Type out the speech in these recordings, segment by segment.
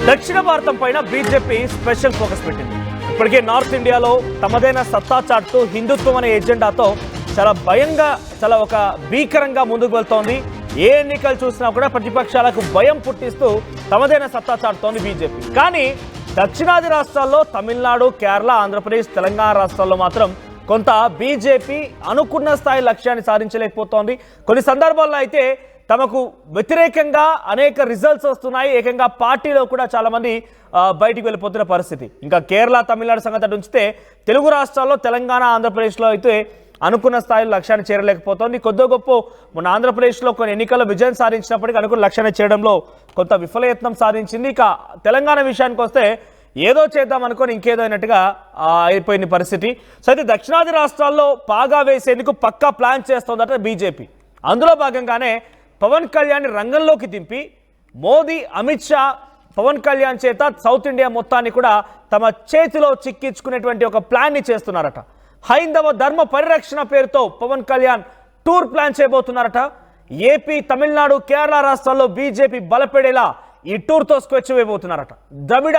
దక్షిణ భారతం పైన BJP special focus పెట్టింది. ఇప్పటికే నార్త్ ఇండియాలో తమదైన సత్తా చాటుతూ హిందుత్వం అనే ఎజెండాతో చాలా భయంగా, చాలా ఒక భీకరంగా ముందుకు వెళ్తోంది. ఏ ఎన్నికలు చూసినా కూడా ప్రతిపక్షాలకు భయం పుట్టిస్తూ తమదైన సత్తా చాటుతోంది బీజేపీ. కానీ దక్షిణాది రాష్ట్రాల్లో తమిళనాడు, కేరళ, ఆంధ్రప్రదేశ్, తెలంగాణ రాష్ట్రాల్లో మాత్రం కొంత బీజేపీ అనుకున్న స్థాయి లక్ష్యాన్ని సాధించలేకపోతోంది. కొన్ని సందర్భాల్లో అయితే తమకు వ్యతిరేకంగా అనేక రిజల్ట్స్ వస్తున్నాయి. ఏకంగా పార్టీలో కూడా చాలా మంది బయటికి వెళ్ళిపోతున్న పరిస్థితి. ఇంకా కేరళ, తమిళనాడు సంగతి ఉంచితే తెలుగు రాష్ట్రాల్లో తెలంగాణ, ఆంధ్రప్రదేశ్లో అయితే అనుకున్న స్థాయిలో లక్ష్యాన్ని చేరలేకపోతుంది. కొద్ది గొప్ప మొన్న ఆంధ్రప్రదేశ్లో కొన్ని ఎన్నికల్లో విజయం సాధించినప్పటికీ అనుకున్న లక్ష్యాన్ని చేయడంలో కొంత విఫలయత్నం సాధించింది. ఇక తెలంగాణ విషయానికి వస్తే ఏదో చేద్దాం అనుకొని ఇంకేదో అయినట్టుగా అయిపోయిన పరిస్థితి. సో అయితే దక్షిణాది రాష్ట్రాల్లో పాగా వేసేందుకు పక్కా ప్లాన్ చేస్తోందట బీజేపీ. అందులో భాగంగానే పవన్ కళ్యాణ్ రంగంలోకి దింపి మోదీ, అమిత్ షా పవన్ కళ్యాణ్ చేత సౌత్ ఇండియా మొత్తాన్ని కూడా తమ చేతిలో చిక్కించుకునేటువంటి ఒక ప్లాన్ని చేస్తున్నారట. హైందవ ధర్మ పరిరక్షణ పేరుతో పవన్ కళ్యాణ్ టూర్ ప్లాన్ చేయబోతున్నారట. ఏపీ, తమిళనాడు, కేరళ రాష్ట్రాల్లో బీజేపీ బలపడేలా ఈ టూర్తో స్కెచ్ వేయబోతున్నారట. ద్రవిడ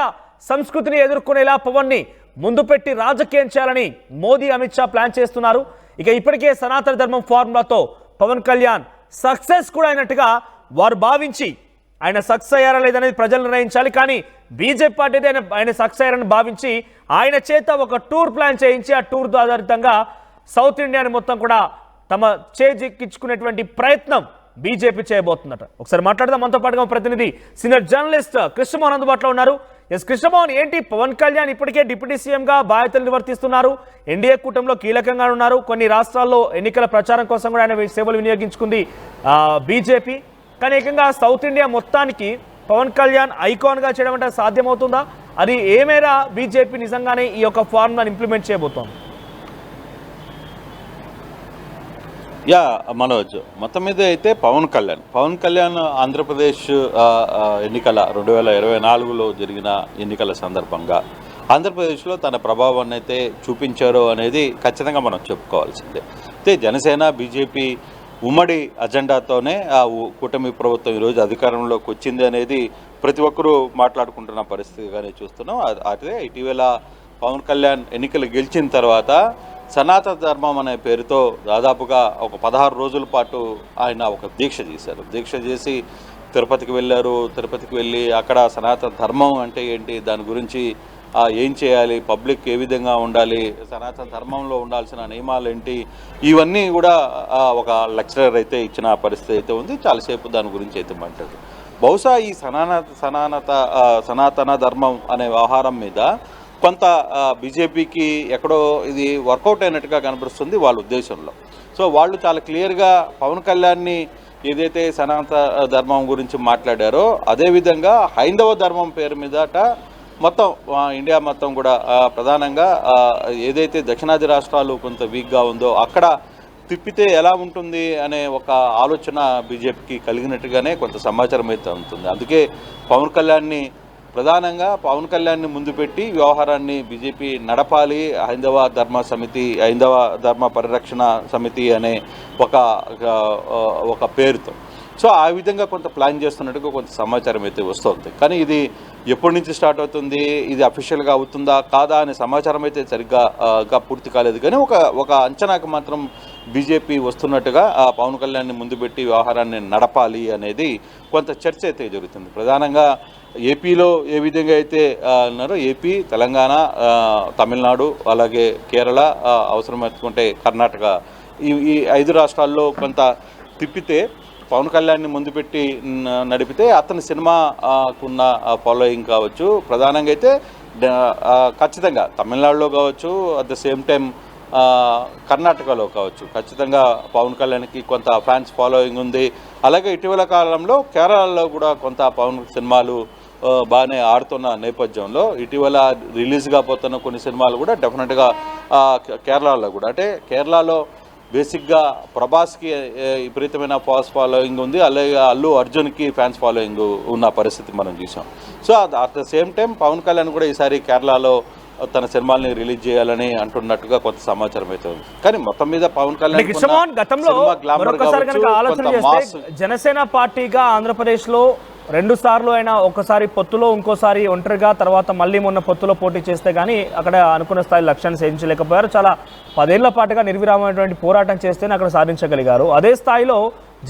సంస్కృతిని ఎదుర్కొనేలా పవన్ని ముందు పెట్టి రాజకీయం చేయాలని మోదీ, అమిత్ షా ప్లాన్ చేస్తున్నారు. ఇక ఇప్పటికే సనాతన ధర్మం ఫార్ములాతో పవన్ కళ్యాణ్ సక్సెస్ కూడా అయినట్టుగా వారు భావించి, ఆయన సక్సెస్ అయ్యారా లేదనేది ప్రజలు నిర్ణయించాలి. కానీ బీజేపీ పార్టీ ఆయన సక్సెస్ అయ్యారని భావించి ఆయన చేత ఒక టూర్ ప్లాన్ చేయించి ఆ టూర్ ఆధారితంగా సౌత్ ఇండియాని మొత్తం కూడా తమ చేజిక్కించుకునేటువంటి ప్రయత్నం బీజేపీ చేయబోతుందట. ఒకసారి మాట్లాడదాం. మనతో పాటుగా ప్రతినిధి సీనియర్ జర్నలిస్ట్ కృష్ణమోహన్ అందుబాటులో ఉన్నారు. ఎస్ కృష్ణమోహన్, ఏంటి పవన్ కళ్యాణ్ ఇప్పటికే డిప్యూటీ సీఎంగా బాధ్యతలు నిర్వర్తిస్తున్నారు, ఎన్డీఏ కూటమిలో కీలకంగా ఉన్నారు, కొన్ని రాష్ట్రాల్లో ఎన్నికల ప్రచారం కోసం కూడా ఆయన సేవలు వినియోగించుకుంది బీజేపీ. కానీ ఏకంగా సౌత్ ఇండియా మొత్తానికి పవన్ కళ్యాణ్ ఐకాన్గా చేయడం అంటే సాధ్యమవుతుందా? అది ఏ మేర బీజేపీ నిజంగానే ఈ యొక్క ఫార్ములాను ఇంప్లిమెంట్ చేయబోతోంది? మనోజ్, మొత్తం మీద అయితే పవన్ కళ్యాణ్ ఆంధ్రప్రదేశ్ ఎన్నికల 2024లో జరిగిన ఎన్నికల సందర్భంగా ఆంధ్రప్రదేశ్లో తన ప్రభావాన్ని అయితే చూపించారో అనేది ఖచ్చితంగా మనం చెప్పుకోవాల్సిందే. అయితే జనసేన, బీజేపీ ఉమ్మడి అజెండాతోనే ఆ కూటమి ప్రభుత్వం ఈరోజు అధికారంలోకి వచ్చింది అనేది ప్రతి ఒక్కరూ మాట్లాడుకుంటున్న పరిస్థితిగానే చూస్తున్నాం. అదే ఇటీవల పవన్ కళ్యాణ్ ఎన్నికలు గెలిచిన తర్వాత సనాతన ధర్మం అనే పేరుతో దాదాపుగా ఒక 16 రోజుల పాటు ఆయన ఒక దీక్ష చేశారు. దీక్ష చేసి తిరుపతికి వెళ్ళారు. తిరుపతికి వెళ్ళి అక్కడ సనాతన ధర్మం అంటే ఏంటి, దాని గురించి ఏం చేయాలి, పబ్లిక్ ఏ విధంగా ఉండాలి, సనాతన ధర్మంలో ఉండాల్సిన నియమాలు ఏంటి, ఇవన్నీ కూడా ఒక లెక్చరర్ అయితే ఇచ్చిన పరిస్థితి అయితే ఉంది. చాలాసేపు దాని గురించి అయితే మాట్లాడు. బహుశా ఈ సనాతన ధర్మం అనే వ్యవహారం మీద కొంత బీజేపీకి ఎక్కడో ఇది వర్కౌట్ అయినట్టుగా కనబడుస్తుంది వాళ్ళ ఉద్దేశంలో. సో వాళ్ళు చాలా క్లియర్గా పవన్ కళ్యాణ్ని ఏదైతే సనాతన ధర్మం గురించి మాట్లాడారో అదేవిధంగా హైందవ ధర్మం పేరు మీదట మొత్తం ఇండియా మొత్తం కూడా ప్రధానంగా ఏదైతే దక్షిణాది రాష్ట్రాలు కొంత వీక్గా ఉందో అక్కడ తిప్పితే ఎలా ఉంటుంది అనే ఒక ఆలోచన బీజేపీకి కలిగినట్టుగానే కొంత సమాచారం అయితే ఉంటుంది. అందుకే పవన్ కళ్యాణ్ని ముందు పెట్టి వ్యవహారాన్ని బీజేపీ నడపాలి. హైందవ ధర్మ పరిరక్షణ సమితి అనే ఒక పేరుతో. సో ఆ విధంగా కొంత ప్లాన్ చేస్తున్నట్టుగా కొంత సమాచారం అయితే వస్తుంది. కానీ ఇది ఎప్పటి నుంచి స్టార్ట్ అవుతుంది, ఇది అఫీషియల్గా అవుతుందా కాదా అనే సమాచారం అయితే సరిగ్గా పూర్తి కాలేదు. కానీ ఒక అంచనాకు మాత్రం బీజేపీ వస్తున్నట్టుగా పవన్ కళ్యాణ్ని ముందు పెట్టి వ్యవహారాన్ని నడపాలి అనేది కొంత చర్చ అయితే జరుగుతుంది. ప్రధానంగా ఏపీలో ఏ విధంగా అయితే అన్నారో ఏపీ, తెలంగాణ, తమిళనాడు, అలాగే కేరళ, అవసరమనుకుంటే కర్ణాటక, ఈ 5 రాష్ట్రాల్లో కొంత తిప్పితే పవన్ కళ్యాణ్ని ముందు పెట్టి నడిపితే అతని సినిమాకున్న ఫాలోయింగ్ కావచ్చు, ప్రధానంగా అయితే ఖచ్చితంగా తమిళనాడులో కావచ్చు, అట్ ద సేమ్ టైం కర్ణాటకలో కావచ్చు, ఖచ్చితంగా పవన్ కళ్యాణ్కి కొంత ఫ్యాన్స్ ఫాలోయింగ్ ఉంది. అలాగే ఇటీవల కాలంలో కేరళలో కూడా కొంత పవన్ సినిమాలు బాగానే ఆడుతున్న నేపథ్యంలో ఇటీవల రిలీజ్గా పోతున్న కొన్ని సినిమాలు కూడా డెఫినెట్గా కేరళలో కూడా, అంటే కేరళలో బేసిక్గా ప్రభాస్కి విపరీతమైన ఫ్యాన్స్ ఫాలోయింగ్ ఉంది. అలాగే అల్లు అర్జున్కి ఫ్యాన్స్ ఫాలోయింగ్ ఉన్న పరిస్థితి మనం చూసాం. So at the same time Pawan Kalyan కూడా ఈసారి కేరళలో తన సినిమాల్ని రిలీజ్ చేయాలని అంటున్నట్టుగా కొంత సమాచారం అయితే ఉంది. కానీ మొత్తం మీద పవన్ కళ్యాణ్ గతంలో జనసేన పార్టీగా ఆంధ్రప్రదేశ్ లో 2 సార్లు అయినా ఒకసారి పొత్తులో ఇంకోసారి ఒంటరిగా తర్వాత మళ్ళీ మొన్న పొత్తులో పోటీ చేస్తే కానీ అక్కడ అనుకున్న స్థాయి లక్ష్యాన్ని సాధించలేకపోయారు. చాలా 10 ఏళ్ల పాటుగా నిర్విరామమైనటువంటి పోరాటం చేస్తేనే అక్కడ సాధించగలిగారు. అదే స్థాయిలో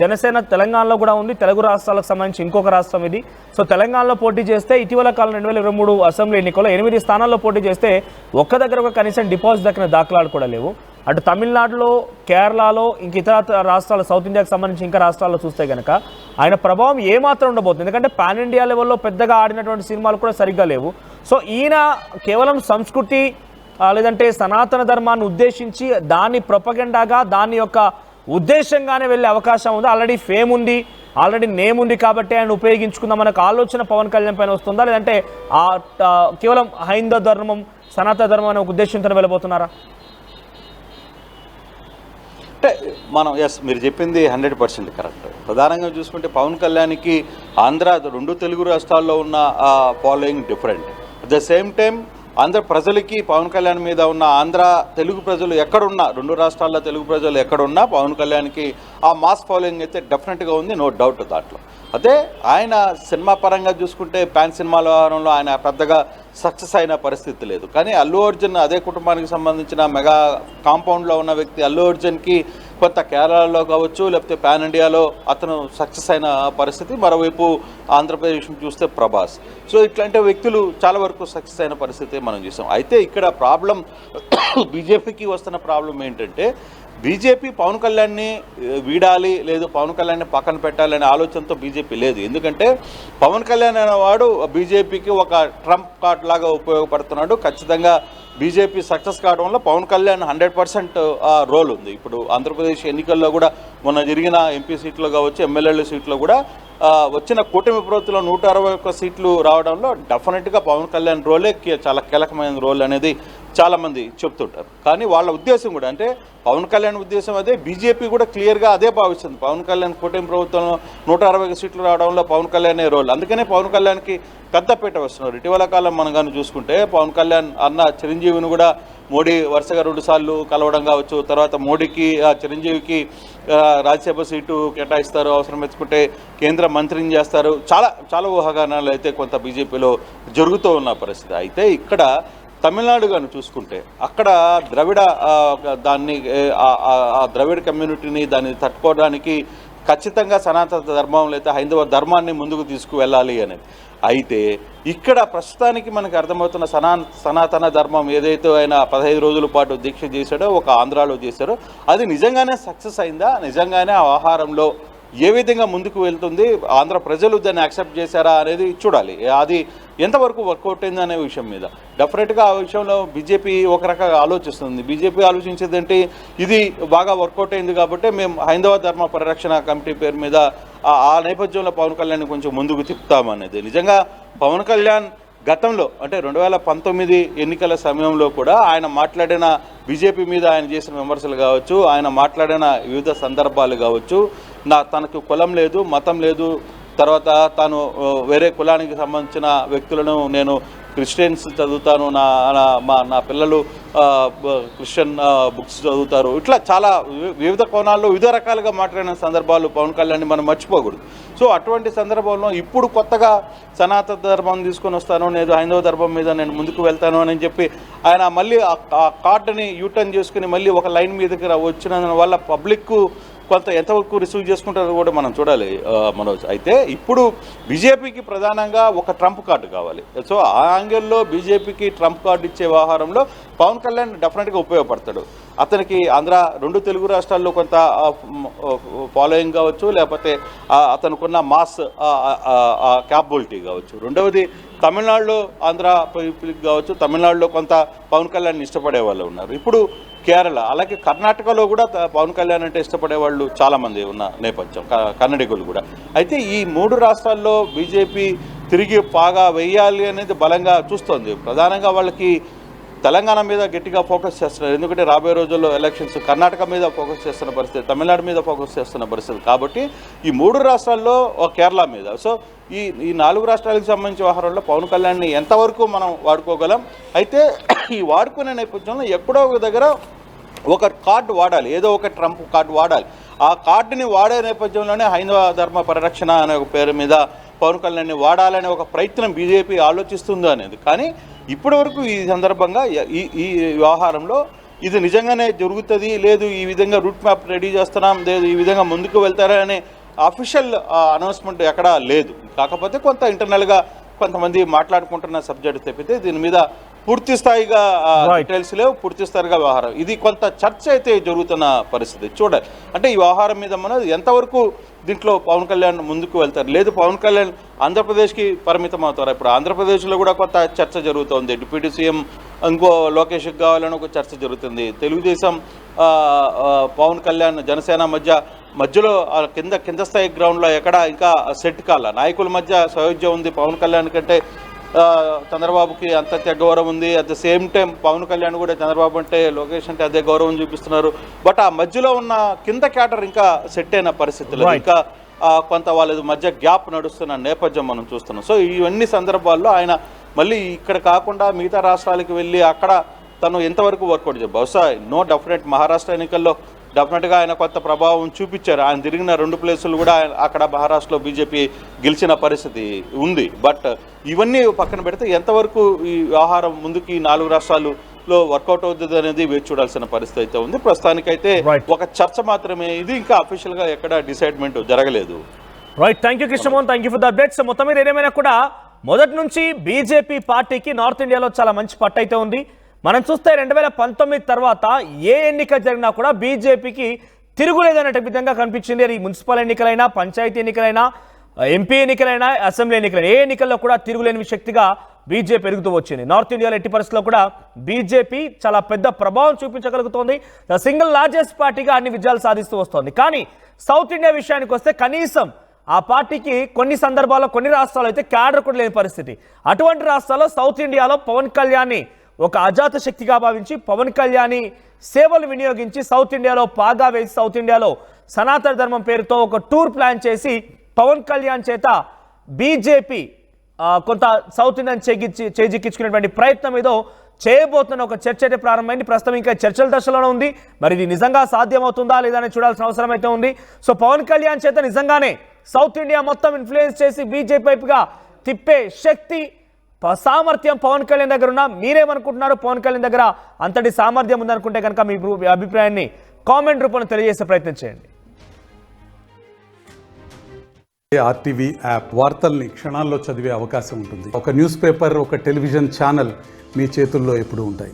జనసేన తెలంగాణలో కూడా ఉంది. తెలుగు రాష్ట్రాలకు సంబంధించి ఇంకొక రాష్ట్రం ఇది. సో తెలంగాణలో పోటీ చేస్తే ఇటీవల కాలం 2023 అసెంబ్లీ ఎన్నికల్లో 8 స్థానాల్లో పోటీ చేస్తే ఒక్క దగ్గర ఒక కనీసం డిపాజిట్ దక్కిన దాఖలాలు కూడా లేవు. అటు తమిళనాడులో, కేరళలో, ఇంక ఇతర రాష్ట్రాలు, సౌత్ ఇండియాకి సంబంధించి ఇంకా రాష్ట్రాల్లో చూస్తే కనుక ఆయన ప్రభావం ఏమాత్రం ఉండబోతుంది. ఎందుకంటే పాన్ ఇండియా లెవెల్లో పెద్దగా ఆడినటువంటి సినిమాలు కూడా సరిగ్గా లేవు. సో ఈయన కేవలం సంస్కృతి లేదంటే సనాతన ధర్మాన్ని ఉద్దేశించి దాన్ని ప్రొపగెండాగా దాని యొక్క ఉద్దేశంగానే వెళ్ళే అవకాశం ఉంది. ఆల్రెడీ ఫేమ్ ఉంది, ఆల్రెడీ నేమ్ ఉంది కాబట్టి ఆయన ఉపయోగించుకుందాం మనకు ఆలోచన పవన్ కళ్యాణ్ పైన వస్తుందా, లేదంటే కేవలం హైందవ ధర్మం, సనాతన ధర్మం అనే ఉద్దేశంతో వెళ్ళబోతున్నారా? అంటే మనం మీరు చెప్పింది 100% కరెక్ట్. ప్రధానంగా చూసుకుంటే పవన్ కళ్యాణ్కి ఆంధ్ర 2 తెలుగు రాష్ట్రాల్లో ఉన్న following different. At the same time Andhra ప్రజలకి పవన్ కళ్యాణ్ మీద ఉన్న ఆంధ్ర తెలుగు ప్రజలు ఎక్కడున్నా, 2 రాష్ట్రాల్లో తెలుగు ప్రజలు ఎక్కడున్నా పవన్ కళ్యాణ్కి ఆ మాస్ ఫాలోయింగ్ అయితే డెఫినెట్గా ఉంది, నో డౌట్ దాంట్లో. అదే ఆయన సినిమా పరంగా చూసుకుంటే పాన్ సినిమాల వ్యవహారంలో ఆయన పెద్దగా సక్సెస్ అయిన పరిస్థితి లేదు. కానీ అల్లు అర్జున్ అదే కుటుంబానికి సంబంధించిన మెగా కాంపౌండ్లో ఉన్న వ్యక్తి అల్లు అర్జున్కి కొంత కేరళలో కావచ్చు లేకపోతే పాన్ ఇండియాలో అతను సక్సెస్ అయిన పరిస్థితి. మరోవైపు ఆంధ్రప్రదేశ్ చూస్తే ప్రభాస్. సో ఇట్లాంటి వ్యక్తులు చాలా వరకు సక్సెస్ అయిన పరిస్థితి మనం చూసాం. అయితే ఇక్కడ ప్రాబ్లం బీజేపీకి వస్తున్న ప్రాబ్లం ఏంటంటే బీజేపీ పవన్ కళ్యాణ్ని వీడాలి, లేదు పవన్ కళ్యాణ్ని పక్కన పెట్టాలి అనే ఆలోచనతో బీజేపీ లేదు. ఎందుకంటే పవన్ కళ్యాణ్ అనేవాడు బీజేపీకి ఒక ట్రంప్ కార్డ్ లాగా ఉపయోగపడుతున్నాడు. ఖచ్చితంగా బీజేపీ సక్సెస్ కావడంలో పవన్ కళ్యాణ్ 100% రోల్ ఉంది. ఇప్పుడు ఆంధ్రప్రదేశ్ ఎన్నికల్లో కూడా మొన్న జరిగిన ఎంపీ సీట్లో కావచ్చు, ఎమ్మెల్యేల సీట్లో కూడా వచ్చిన కూటమి ప్రభుత్వంలో 161 సీట్లు రావడంలో డెఫినెట్గా పవన్ కళ్యాణ్ రోలే చాలా కీలకమైన రోల్ అనేది చాలామంది చెప్తుంటారు. కానీ వాళ్ళ ఉద్దేశం కూడా అంటే పవన్ కళ్యాణ్ ఉద్దేశం అదే, బీజేపీ కూడా క్లియర్గా అదే భావిస్తుంది. పవన్ కళ్యాణ్ కూటమి ప్రభుత్వంలో 160 సీట్లు రావడంలో పవన్ కళ్యాణ్ రోల్. అందుకనే పవన్ కళ్యాణ్కి పెద్దపీట వస్తున్నారు. ఇటీవల కాలం మనం కానీ చూసుకుంటే పవన్ కళ్యాణ్ అన్న చిరంజీవిని కూడా మోడీ వరుసగా 2 సార్లు కలవడం కావచ్చు, తర్వాత మోడీకి చిరంజీవికి రాజ్యసభ సీటు కేటాయిస్తారు, అవసరం ఎత్తుకుంటే కేంద్ర మంత్రిని చేస్తారు. చాలా ఊహాగానాలు అయితే కొంత బీజేపీలో జరుగుతూ ఉన్న పరిస్థితి. అయితే ఇక్కడ తమిళనాడు కానీ చూసుకుంటే అక్కడ ద్రవిడ దాన్ని ద్రవిడ కమ్యూనిటీని దాన్ని తట్టుకోవడానికి ఖచ్చితంగా సనాతన ధర్మం లేదా హైందవ ధర్మాన్ని ముందుకు తీసుకువెళ్ళాలి అనేది. అయితే ఇక్కడ ప్రస్తుతానికి మనకు అర్థమవుతున్న సనాతన ధర్మం ఏదైతే ఆయన 15 రోజుల పాటు దీక్ష చేశాడో ఒక ఆంధ్రాలో చేశారో అది నిజంగానే సక్సెస్ అయిందా, నిజంగానే ఆ ఆహారంలో ఏ విధంగా ముందుకు వెళ్తుంది, ఆంధ్ర ప్రజలు దాన్ని యాక్సెప్ట్ చేశారా అనేది చూడాలి. అది ఎంతవరకు వర్కౌట్ అయింది అనే విషయం మీద డెఫినెట్గా ఆ విషయంలో బీజేపీ ఒక రకంగా ఆలోచిస్తుంది. బీజేపీ ఆలోచించేది అంటే ఇది బాగా వర్కౌట్ అయింది కాబట్టి మేము హైందవ ధర్మ పరిరక్షణ కమిటీ పేరు మీద ఆ నేపథ్యంలో పవన్ కళ్యాణ్ కొంచెం ముందుకు తిప్పుతామనేది. నిజంగా పవన్ కళ్యాణ్ గతంలో అంటే 2019 ఎన్నికల సమయంలో కూడా ఆయన మాట్లాడిన బీజేపీ మీద ఆయన చేసిన విమర్శలు కావచ్చు, ఆయన మాట్లాడిన వివిధ సందర్భాలు కావచ్చు, తనకు కులం లేదు, మతం లేదు, తర్వాత తాను వేరే కులానికి సంబంధించిన వ్యక్తులను నేను క్రిస్టియన్స్ చదువుతాను, నా పిల్లలు క్రిస్టియన్ బుక్స్ చదువుతారు, ఇట్లా చాలా వివిధ కోణాల్లో వివిధ రకాలుగా మాట్లాడిన సందర్భాలు పవన్ కళ్యాణ్ని మనం మర్చిపోకూడదు. సో అటువంటి సందర్భంలో ఇప్పుడు కొత్తగా సనాతన ధర్మం తీసుకొని వస్తాను, నేను హైందవ ధర్మం మీద నేను ముందుకు వెళ్తాను అని చెప్పి ఆయన మళ్ళీ ఆ కార్డుని యూటర్న్ చేసుకుని మళ్ళీ ఒక లైన్ మీదకి వచ్చిన వల్ల పబ్లిక్ కొంత ఎంతవరకు రిసీవ్ చేసుకుంటారో కూడా మనం చూడాలి మనోజ్. అయితే ఇప్పుడు బీజేపీకి ప్రధానంగా ఒక ట్రంప్ కార్డు కావాలి. సో ఆ యాంగిల్లో బీజేపీకి ట్రంప్ కార్డు ఇచ్చే వ్యవహారంలో పవన్ కళ్యాణ్ డెఫినెట్గా ఉపయోగపడతాడు. అతనికి ఆంధ్ర 2 తెలుగు రాష్ట్రాల్లో కొంత ఫాలోయింగ్ కావచ్చు, లేకపోతే అతనుకున్న మాస్ క్యాపబిలిటీ కావచ్చు. రెండవది తమిళనాడులో ఆంధ్ర పీపుల్కి కావచ్చు, తమిళనాడులో కొంత పవన్ కళ్యాణ్ ఇష్టపడే వాళ్ళు ఉన్నారు. ఇప్పుడు కేరళ అలాగే కర్ణాటకలో కూడా పవన్ కళ్యాణ్ అంటే ఇష్టపడే వాళ్ళు చాలామంది ఉన్న నేపథ్యం, కన్నడిగులు కూడా. అయితే ఈ 3 రాష్ట్రాల్లో బీజేపీ తిరిగి పాగా వేయాలి అనేది బలంగా చూస్తోంది. ప్రధానంగా వాళ్ళకి తెలంగాణ మీద గట్టిగా ఫోకస్ చేస్తున్నారు. ఎందుకంటే రాబోయే రోజుల్లో ఎలక్షన్స్ కర్ణాటక మీద ఫోకస్ చేస్తున్న పరిస్థితి, తమిళనాడు మీద ఫోకస్ చేస్తున్న పరిస్థితి. కాబట్టి ఈ 3 రాష్ట్రాల్లో కేరళ మీద, సో ఈ 4 రాష్ట్రాలకు సంబంధించిన వ్యవహారంలో పవన్ కళ్యాణ్ని ఎంతవరకు మనం వాడుకోగలం. అయితే ఈ వాడుకునే నేపథ్యంలో ఎక్కడో ఒక దగ్గర ఒక కార్డు వాడాలి, ఏదో ఒక ట్రంప్ కార్డు వాడాలి. ఆ కార్డుని వాడే నేపథ్యంలోనే హైందవ ధర్మ పరిరక్షణ అనే ఒక పేరు మీద పవన్ కళ్యాణ్ని వాడాలనే ఒక ప్రయత్నం బీజేపీ ఆలోచిస్తుందో అనేది. కానీ ఇప్పటి వరకు ఈ సందర్భంగా ఈ వ్యవహారంలో ఇది నిజంగానే జరుగుతుంది, లేదు ఈ విధంగా రూట్ మ్యాప్ రెడీ చేస్తున్నాం, లేదు ఈ విధంగా ముందుకు వెళ్తారనే అఫీషియల్ అనౌన్స్మెంట్ ఎక్కడా లేదు. కాకపోతే కొంత ఇంటర్నల్గా కొంతమంది మాట్లాడుకుంటున్న సబ్జెక్ట్ తప్పితే దీని మీద పూర్తి స్థాయిగా డీటెయిల్స్ లేవు, పూర్తి స్థాయిగా వ్యవహారం. ఇది కొంత చర్చ అయితే జరుగుతున్న పరిస్థితి. చూడాలి అంటే ఈ వ్యవహారం మీద మనం ఎంతవరకు దీంట్లో పవన్ కళ్యాణ్ ముందుకు వెళ్తారు, లేదు పవన్ కళ్యాణ్ ఆంధ్రప్రదేశ్కి పరిమితం అవుతారు. ఇప్పుడు ఆంధ్రప్రదేశ్లో కూడా కొంత చర్చ జరుగుతుంది. డిప్యూటీ సీఎం ఇంకో లోకేష్కి కావాలని ఒక చర్చ జరుగుతుంది. తెలుగుదేశం పవన్ కళ్యాణ్ జనసేన మధ్యలో కింద స్థాయి గ్రౌండ్లో ఎక్కడ ఇంకా సెట్ కాల నాయకుల మధ్య సయోధ్య ఉంది. పవన్ కళ్యాణ్ కంటే చంద్రబాబుకి అంత గౌరవం ఉంది. At the same time Pawan Kalyan కూడా చంద్రబాబు అంటే లోకేష్ అంటే అదే గౌరవం చూపిస్తున్నారు. బట్ ఆ మధ్యలో ఉన్న కింద క్యాడర్ ఇంకా సెట్ అయిన పరిస్థితులు, ఇంకా కొంత వాళ్ళ మధ్య గ్యాప్ నడుస్తున్న నేపథ్యం మనం చూస్తున్నాం. సో ఇవన్నీ సందర్భాల్లో ఆయన మళ్ళీ ఇక్కడ కాకుండా మిగతా రాష్ట్రాలకు వెళ్ళి అక్కడ తను ఎంతవరకు వర్కౌట్ చేయాలి. బహుశా డెఫినెట్ మహారాష్ట్ర ఎన్నికల్లో డెఫినెట్గా ఆయన కొత్త ప్రభావం చూపించారు. ఆయన తిరిగిన 2 ప్లేసులు కూడా అక్కడ మహారాష్ట్రలో బీజేపీ గెలిచిన పరిస్థితి ఉంది. బట్ ఇవన్నీ పక్కన పెడితే ఎంతవరకు ఈ వ్యవహారం ముందుకి 4 రాష్ట్రాల్లో వర్కౌట్ అవుతుంది అనేది వేచి చూడాల్సిన పరిస్థితి అయితే ఉంది. ప్రస్తుతానికైతే ఒక చర్చ మాత్రమే ఇది, ఇంకా అఫీషియల్గా ఎక్కడ డిసైడ్మెంట్ జరగలేదు. Right, thank you Krishnamohan, thank you for the updates. మొత్తం మీద ఏదేమైనా కూడా మొదటి నుంచి బీజేపీ పార్టీకి నార్త్ ఇండియాలో చాలా మంచి పట్టు అయితే ఉంది. మనం చూస్తే 2019 తర్వాత ఏ ఎన్నిక జరిగినా కూడా బీజేపీకి తిరుగులేదనే విధంగా కనిపించింది. అది మున్సిపల్ ఎన్నికలైనా, పంచాయతీ ఎన్నికలైనా, ఎంపీ ఎన్నికలైనా, అసెంబ్లీ ఎన్నికలైనా, ఏ ఎన్నికల్లో కూడా తిరుగులేని శక్తిగా బీజేపీ పెరుగుతూ వచ్చింది. నార్త్ ఇండియాలో ఎట్టి పరిస్థితుల్లో కూడా బీజేపీ చాలా పెద్ద ప్రభావం చూపించగలుగుతోంది. సింగిల్ లార్జెస్ట్ పార్టీగా అన్ని విజయాలు సాధిస్తూ వస్తోంది. కానీ సౌత్ ఇండియా విషయానికి వస్తే కనీసం ఆ పార్టీకి కొన్ని సందర్భాల్లో కొన్ని రాష్ట్రాల్లో అయితే క్యాడర్ కూడా లేని పరిస్థితి. అటువంటి రాష్ట్రాల్లో సౌత్ ఇండియాలో పవన్ కళ్యాణ్ని ఒక అజాత శక్తిగా భావించి పవన్ కళ్యాణ్ సేవలు వినియోగించి సౌత్ ఇండియాలో పాగా వేసి సౌత్ ఇండియాలో సనాతన ధర్మం పేరుతో ఒక టూర్ ప్లాన్ చేసి పవన్ కళ్యాణ్ చేత బీజేపీ కొంత సౌత్ ఇండియన్ చేజిక్కించుకునేటువంటి ప్రయత్నం ఏదో చేయబోతున్న ఒక చర్చ అయితే ప్రారంభమైంది. ప్రస్తుతం ఇంకా చర్చల దశలోనే ఉంది. మరి ఇది నిజంగా సాధ్యమవుతుందా లేదా అని చూడాల్సిన అవసరం అయితే ఉంది. సో పవన్ కళ్యాణ్ చేత నిజంగానే సౌత్ ఇండియా మొత్తం ఇన్ఫ్లుయెన్స్ చేసి బీజేపీ వైపుగా తిప్పే శక్తి సామర్థ్యం పవన్ కళ్యాణ్ దగ్గర ఉన్నా మీరేమనుకుంటున్నారు? పవన్ కళ్యాణ్ దగ్గర అంతటి సామర్థ్యం ఉందనుకుంటే కనుక మీ అభిప్రాయాన్ని కామెంట్ రూపంలో తెలియజేసే ప్రయత్నం చేయండి. ఆర్టీవీ యాప్ వార్తల్ని క్షణాల్లో చదివే అవకాశం ఉంటుంది. ఒక న్యూస్ పేపర్, ఒక టెలివిజన్ ఛానల్ మీ చేతుల్లో ఎప్పుడూ ఉంటాయి.